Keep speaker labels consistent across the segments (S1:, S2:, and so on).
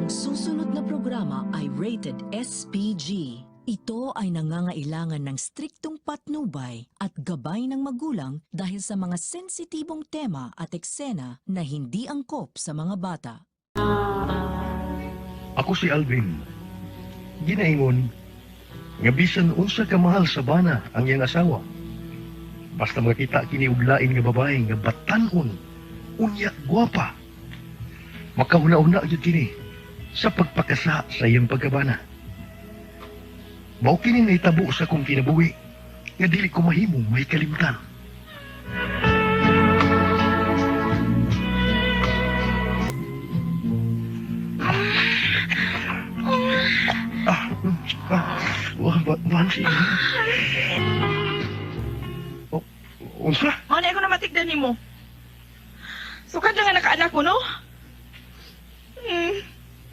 S1: Ang susunod na programa ay rated SPG. Ito ay nangangailangan ng striktong patnubay at gabay ng magulang dahil sa mga sensitibong tema at eksena na hindi angkop sa mga bata.
S2: Ako si Alvin. Ginaingon, nga bisan unsa ka mahal sa bana ang iyang asawa. Basta makita kiniuglain nga babae nga batanon, unya gwapa. Makauna-una yun kini sa pagpakasa sa iyang pagkabana. Mao kini naitabo sa kong kinabuhi nga dili ko mahimong may kalimtan. Bansi. Unsa?
S3: Ano ako na matigdan ni mo? Sukad na nga nakaanak mo, no?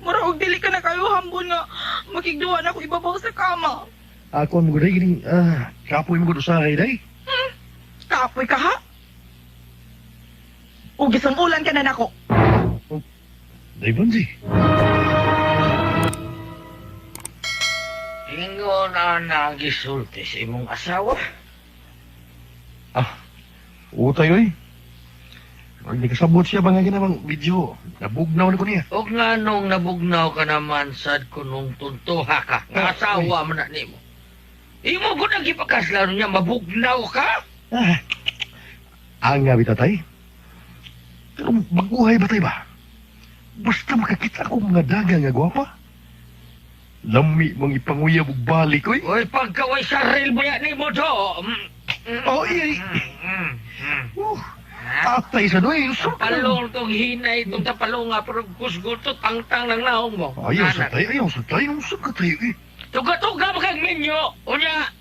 S3: Mura og dili ka na kayo hambon nga makigduwa na ako ibabaw sa kama.
S2: Ako ang mga gining kapoy mo ko usahay day.
S3: Kapoy ka ha? O gisang ulan ka na nako.
S2: Day Bansi.
S4: Ingo na nagisulti sa imong asawa.
S2: Utay oy. Hindi kasabot siya ba nga ginamang video? Nabugnaw na ko niya.
S4: O nga nung nabugnaw ka naman sad ko nung tuntuha ka. Nga asawa mo na nimo. Imo ko nang ipakaslaro niya, mabugnaw ka?
S2: Ang nga bitatay. Pero maguhay ba tayo ba? Basta makakita ko mga daga nga gwapa. Lami mong ipanguyab og balik oy.
S4: Oy, pagkaway saril mo yan nimo do.
S2: Oh, iya. Atay sa doy.
S4: Palong tong hinay itong tapalong nga, pero kusgo to tangtang ng naong mo.
S2: Ayaw sa tayo. Nung sa tayo eh.
S4: Tuga-tuga mo kag menyo. Unya,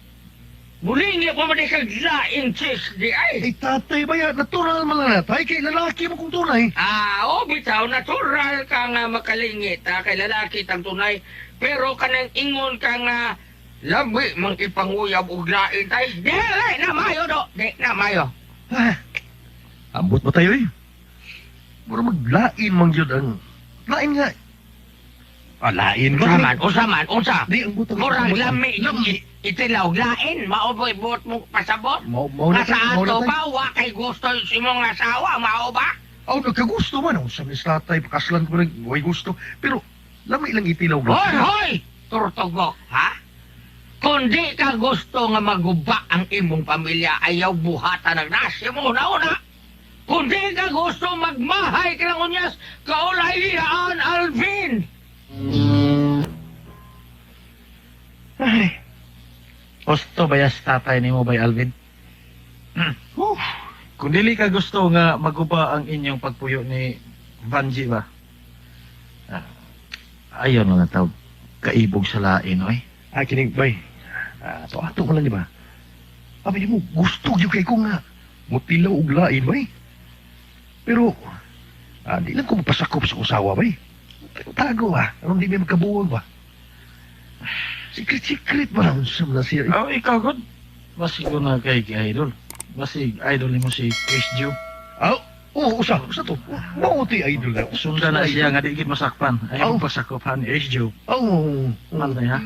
S4: muling niya pa man kag laing chicks di ay.
S2: Eh, tatay ba yan? Natural man lang natay. Kay lalaki mo kung tunay.
S4: Bitaw, natural ka nga makalingit, kay lalaki tang tunay. Pero kanang ingon ka nga, labi mang ipanguyab og lain tay. Di na mayo do. Di na mayo.
S2: Ambot ba tayo eh? Mura maglain mang yun ang... Lain nga. Lain ba?
S4: Unsa.
S2: Di, ang butang...
S4: Murang lami yung itilaw lain. Maoboy buot mong pasabot.
S2: Na
S4: Nasa ato ba, wa kay gusto si mong asawa, mao ba?
S2: Nagkagusto man. Sa mis tatay, pakaslan ko rin. Huwag gusto. Pero, lami lang itilaw ba?
S4: Hoy! Turtugok, ha? Kung di ka gusto nga maguba ang imong pamilya, ayaw buhatan ng nasi mo na. Kung di ka gusto magmahay ka ng unyas, kaulahiyaan, Alvin!
S5: Ay, gusto ba yas tatay ni mo bay Alvin? Kung dili ka gusto nga maguba ang inyong pagpuyo ni Vanji ba? Ayaw na tawag kaibog sa lain, oy.
S2: Kinig, bay. Ato ko lang, di ba? Abi mo, gusto yung kay ko nga. Mutilaw og lain, bay. Pero, di lang ko magpasakop sa usawa, bay. Tago, ba? Anong di may magkabuwag, ba? Secret ba lang sa mga siya?
S5: Ikaw, God. Basig ko na kay idol. Basig idol mo si Chris Joe.
S2: Usa to. Mauti idol na.
S5: Sundan na siya nga di gid masakpan. Ayaw pasakopan ni Chris Joe. Malay ha?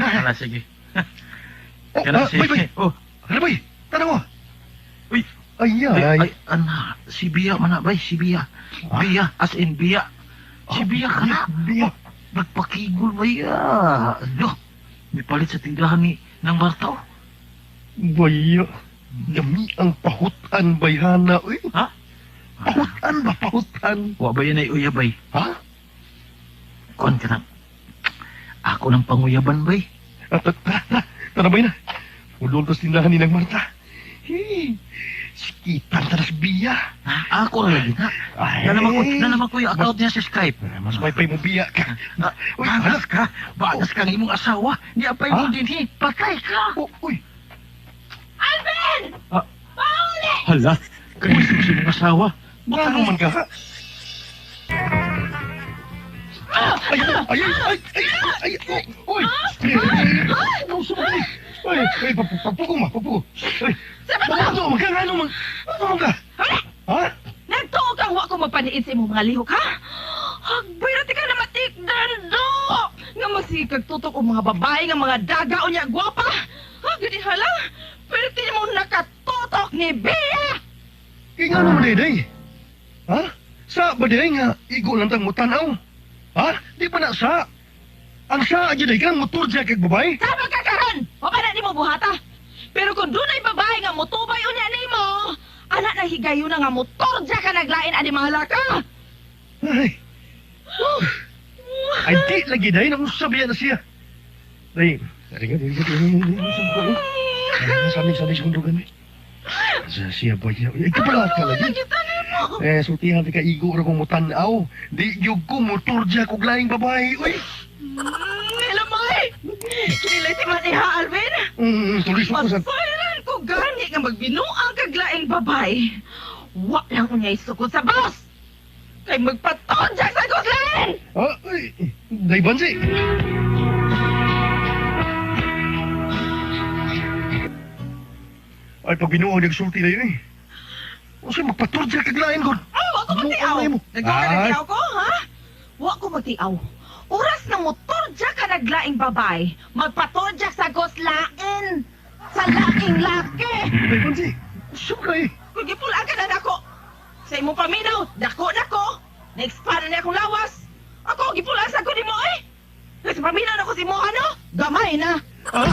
S5: Hala, sige. Kana si...
S2: Bay. Ano, bay? Tara mo.
S5: Uy.
S2: Ay,
S5: ana, si Bia man na, bay, si Bia. Bia, as in Bia. Si Bia ka na.
S2: Bia.
S5: Nagpakigol ba iya? May palit sa tindahan ni ng Bartaw.
S2: Baya. Dami ang pahutan, bayhana. Uy.
S5: Ha?
S2: Pahutan ba, pahutan?
S5: Wa ba yan ay uyabay?
S2: Ha?
S5: Kuan ka na. Ako ng panguyaban, bay.
S2: Tara bay na. Ulol tas tindahan ni ng Marta. Sikitan taras Bia.
S5: Ako na lagi na. Nalaman ko yung account niya sa Skype.
S2: Mas may mo Bia ka. Uy,
S5: Bagas ka. Bagas ka ng imong asawa. Di apay mo din, patay ka.
S2: Uy.
S3: Alvin! Pauli!
S5: Hala, kayo si imong asawa.
S2: Baka naman ka. Ay, uy. Ay, papuko ma, papuko. Ay, ano ka? Ha?
S3: Nagtuo kang wa ko mapaniid sa imong mga lihok, ha? Hagbay, rati ka na matik masikag tutok o mga babae nga mga daga o niya gwapa. Ha, gani hala. Pero di mo nakatutok ni Bea.
S2: Kaya nga naman day. Ha? Sa ba day nga, igo lang tang mutanaw? Ha? Di ba na sa? Ang sa aja day kang motor dyan kag babae?
S3: Sama ka karon! O ba na di mo buhata? Pero kung doon ay babae nga motubay o niya ni mo, anak na higayon na nga motor dyan ka naglain ani mga laka.
S2: Ay. Ay, di lagi day. Nakusabihan na siya. Day, sari ka. Sabi sa kundugan eh. Sa siya ba siya? Ay, kapalat ka lagi. Sultihan ka igo ra kong mutanaw. Di yung ko motor dyan kong laing babae. Uy!
S3: Hello, May! Kinilay si Maniha, Alvin?
S2: Tulis mo ko sa...
S3: Maspayaran ko gani nga magbinuang kaglaing babay. Wa lang ko niya isukod sa bus. Kay magpatonjak sa guslan!
S2: Ah, ay, day bansi. Ay, pag binuo nagsulti na yun eh. O siya magpaturja kaglain ko.
S3: Wa ko magtiaw.
S2: Ay, mo.
S3: Nagkakagtiaw ko, ha? Wa ko magtiaw. Oras na motorja ka naglaing babay. Magpatorja sa goslain. Sa laking laki.
S2: Day bansi. Siyempre eh.
S3: Kung gipula ka na nako. Sa imong paminaw, dako. Na-expand na akong lawas. Ako, gipula sa ko ni mo eh. Sa paminaw na ko si mo, ano? Gamay na.
S2: Ah,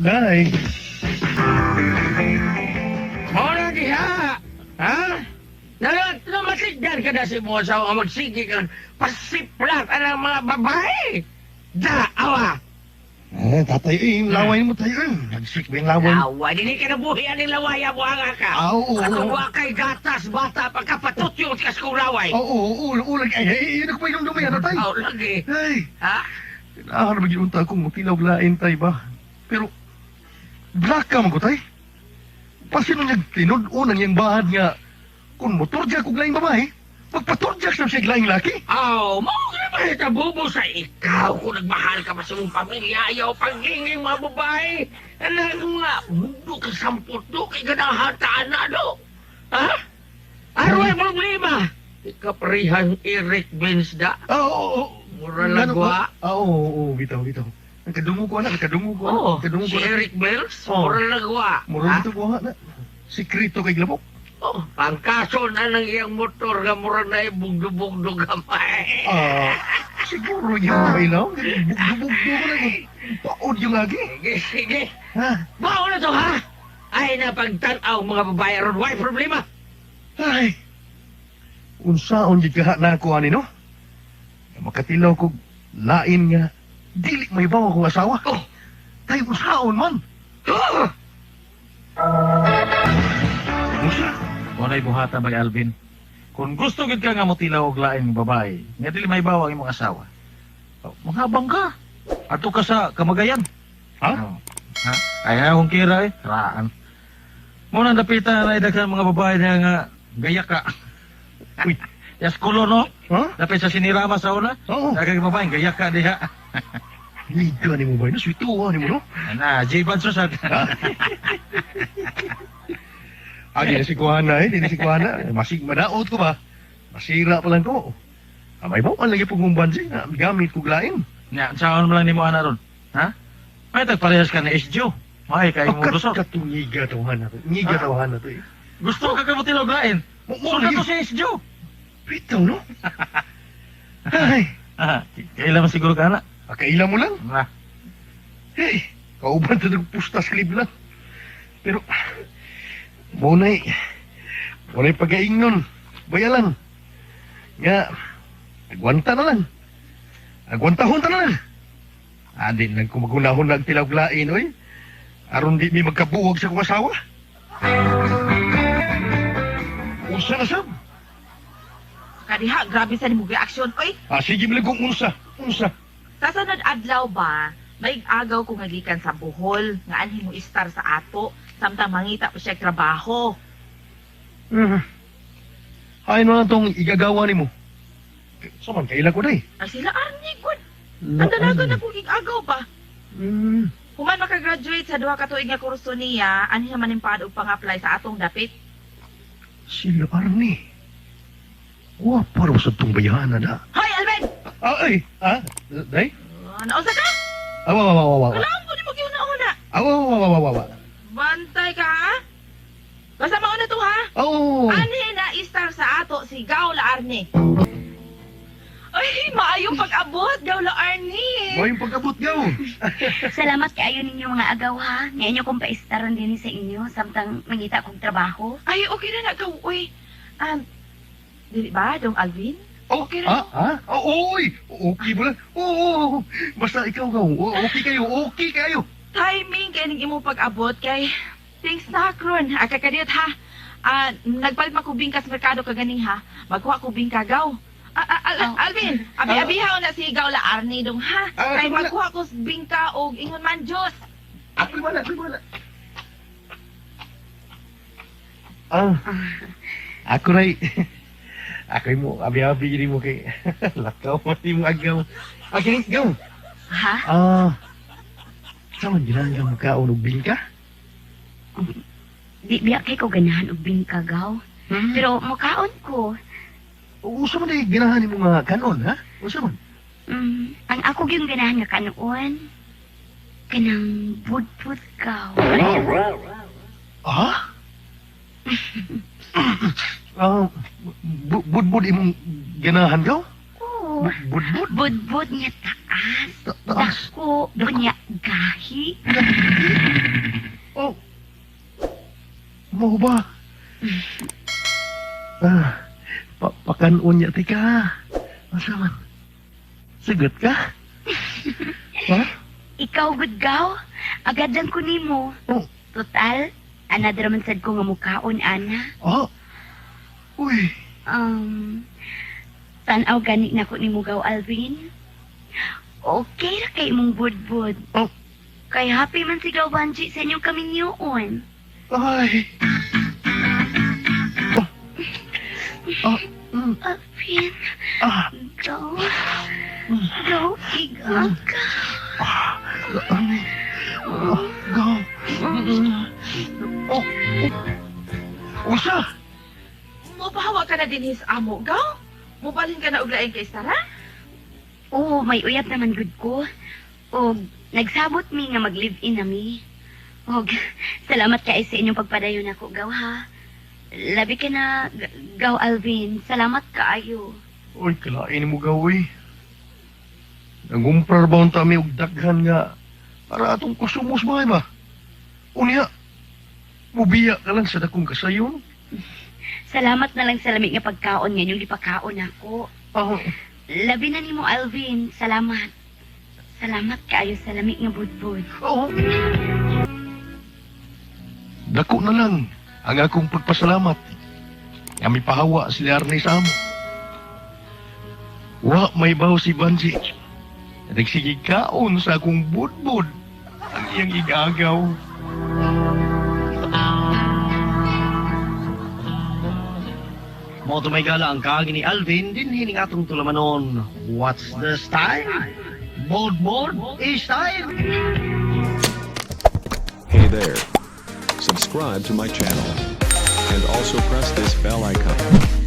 S2: day.
S4: Mora diha! Ha? Namatigdan ka na si mo sa magsigi kang pasiplat ang mga babae! Da, awa!
S2: Tatay eh, laway mo tayo eh. Nagsik ba yung laway mo?
S4: Awa, hindi ka nabuhian ng lawaya mo ang ka!
S2: Oo.
S4: Atong wakay gatas, bata, pagkapatut yung tikas kong laway!
S2: Oo, lagi. Ay, yun ako pa yung dumi, tatay.
S4: Oh, lagi!
S2: Ay,
S4: Ha?
S2: kailangan na mag-iunta akong mutilaw lain tayo ba? Pero, black ka man ko tayo. Pasino niya tinod unang yung bahad nga, kung motorja kong laing babae, magpatorja sa siya laing laki.
S4: Oh, mga tabubo sa ikaw kung nagmahal ka pa sa mong pamilya, ayaw pagingin mga babae. Ano nga, budo ka samputo, kay ganahataan na, no? Ha? Ano ang problema? Ikaparihang Eric Bensda.
S2: Oo.
S4: Mura lagwa.
S2: Oo, bitaw. Nagkadungo ko, anak.
S4: Oh,
S2: Nagkadungo
S4: si
S2: ko.
S4: Eric Bells,
S2: Oh.
S4: mura lagwa.
S2: Mura dito ko, anak. Sikrito kay Glabok.
S4: Oh, pangkaso na ng iyang motor nga mura na ibugdo-bugdo gamay.
S2: Siguro yung mailaw. Bugdo ko na. Paod yung lagi.
S4: Sige.
S2: Ha?
S4: Bao na to, ha? Ay, napagtanaw mga babae ron. Why problema?
S2: Ay. Unsaon yung kaha na ako, no? Makatilaw ko, lain nga. Dili may bawa kong asawa.
S4: Oh.
S2: Tayo unsaon man.
S4: Oh!
S2: Unsa?
S5: Unay buhata bay Alvin. Kung gusto gid ka nga motilaw og laing babae, nga dili may bawa ang imong asawa. Manghabang ka. Ato ka sa kamagayan.
S2: Ha?
S5: Oh. Ha? Ay akong kira eh. Raan. Mo nang dapitan na daghan mga babae na nga gaya ka.
S2: Uy.
S5: Yas kulo no?
S2: Ha?
S5: Dapit sa sinirama sa una.
S2: Oo.
S5: Daghang babae gaya ka diha.
S2: Liga ni mo ba? Naswituwa ni mo, no?
S5: Na, J-Ban susad.
S2: Di na si Kuhana eh. Di na si Kuhana. Madaot ko ba? Masira pa lang ko. May bawaan lagi pong kumbansi na gamit ko lain.
S5: Nya, saan mo lang ni mo ana ron? Ha? May tagparehas ka na SJO. May kay mo gusto.
S2: Katungiga tawahan na to. Ngiga tawahan na to eh.
S5: Gusto ka kamutilog lain. Suka to sa SJO.
S2: Bitaw, no? Ay.
S5: Kailan mo siguro ka na?
S2: Kaila mo lang.
S5: Na.
S2: Hey, kauban to ng pustas klib lang. Pero, munay pag-aing nun. Bayalan. Nga, nagwanta na lang. Nagwantahon na lang. Adin, nagkumagunahon nagtilawglain, oy. Aron di mi magkabuwag sa kong asawa. Unsa na sab?
S3: Kadiha, grabe sa nimong reaksyon, oy.
S2: Sige mo lang kung unsa.
S3: Sa sunod adlaw ba, may agaw ko ngagikan sa Bohol, nga anhin mo istar sa ato, samtang mangita pa siya trabaho.
S2: Hain mo lang tong igagawa ni mo. Saman, kaila ko na eh.
S3: Ay sila arni ko. Ang dalaga na kong agaw ba? Human makagraduate sa duha ka tuig nga kurso niya, anhin naman yung paad og pang-apply sa atong dapit.
S2: Sila Arnie. Wapar sa itong bayahan na.
S3: Hoy, Alvin!
S2: Ay, ha? Day?
S3: Naunsa ka?
S2: Awa.
S3: Alam ko ni mo giuna-una.
S2: Awa.
S3: Bantay ka, ha? Basta mauna to, ha?
S2: Oh.
S3: Ani na istar sa ato si Gawla Arne. Ay, maayong pag-abot, Gawla Arne.
S2: Mo yung pagkabot gaw.
S6: Salamat kaayo ninyo mga agaw ha. Ngayon nyo kong paistaran din sa inyo samtang mangita kong trabaho.
S3: Ay, okay na na, Gaw. Uy, dili ba, Dong Alvin? Okay na.
S2: Oy, okay ba? Oo. Basta ikaw gaw. Okay kayo.
S3: Timing kay ning imong pag-abot kay things na kron. Kakadiyot ha. Nagpalit man ko bingka sa merkado kaganing ha. Magkuha ko bingka gaw. Alvin, abi-abihaw na si Gawla Arne dong ha. Kay
S2: wala.
S3: magkuha ko bingka og ingon man Diyos.
S2: Ako wala. Ako ray. Ako mo, abi-abi gini mo kay lakaw mo mo agaw. Akin gaw.
S6: Ha?
S2: Saman ginang ka og bingka?
S6: Di biya kay ko ganahan og bingkagaw. Pero mukaon ko.
S2: Usa man ay ganahan mo nga kanon, ha? Usa man.
S6: Ang ako yung ganahan nga kanuon. Kanang budpud gaw.
S2: Budbud imong ganahan gaw?
S6: Oo.
S2: Budbud?
S6: Budbud nga taas.
S2: Taas?
S6: Dako. Bunya gahi.
S2: Oh. Mo ba? Pakanon niya tika. Asa man? Sagot ka? Ha?
S6: Ikaw gud gaw. Agad lang ko nimo.
S2: Oh.
S6: Total, another man sad ko nga mukaon ana.
S2: Uy.
S6: Tanaw gani na ko ni Mugaw Alvin. Okay ra kay imong budbud.
S2: Oh.
S6: Kay happy man si Gaw Banji sa inyong kaminyoon.
S2: Ay.
S6: Alvin, Gaw.
S2: Mm.
S6: Gaw, igaga.
S2: Go. Usa.
S3: Mupahawa ka na din his amo, Gaw. Mubalhin ka na og laing kay Sara?
S6: Oo, may uyab naman gud ko. Og nagsabot mi nga mag-live-in na mi. Og salamat kay sa inyong pagpadayon ako, Gaw ha. Labi ka na, Gaw Alvin. Salamat kaayo.
S2: Uy, kalain mo gawi. Nagumprar ba ang tami og daghan nga para atong kusumos ba? Unya, mubiya ka lang sa dakong kasayon.
S6: Salamat na lang sa lamig nga pagkaon nga yung ipakaon ako.
S2: Ah,
S6: Labi na nimo Alvin. Salamat. Salamat kaayo sa lamig nga budbud.
S2: oo. Dako na lang ang akong pagpasalamat nga may pahawa si Arne sa amo. Wa may baw si Banji. Nagsigig kaon sa akong budbud ang iyang igagaw.
S7: Mo may gala ang kaagi ni Alvin din hining atong tulamanon. What's the style? Bold is style.
S8: Hey there. Subscribe to my channel. And also press this bell icon.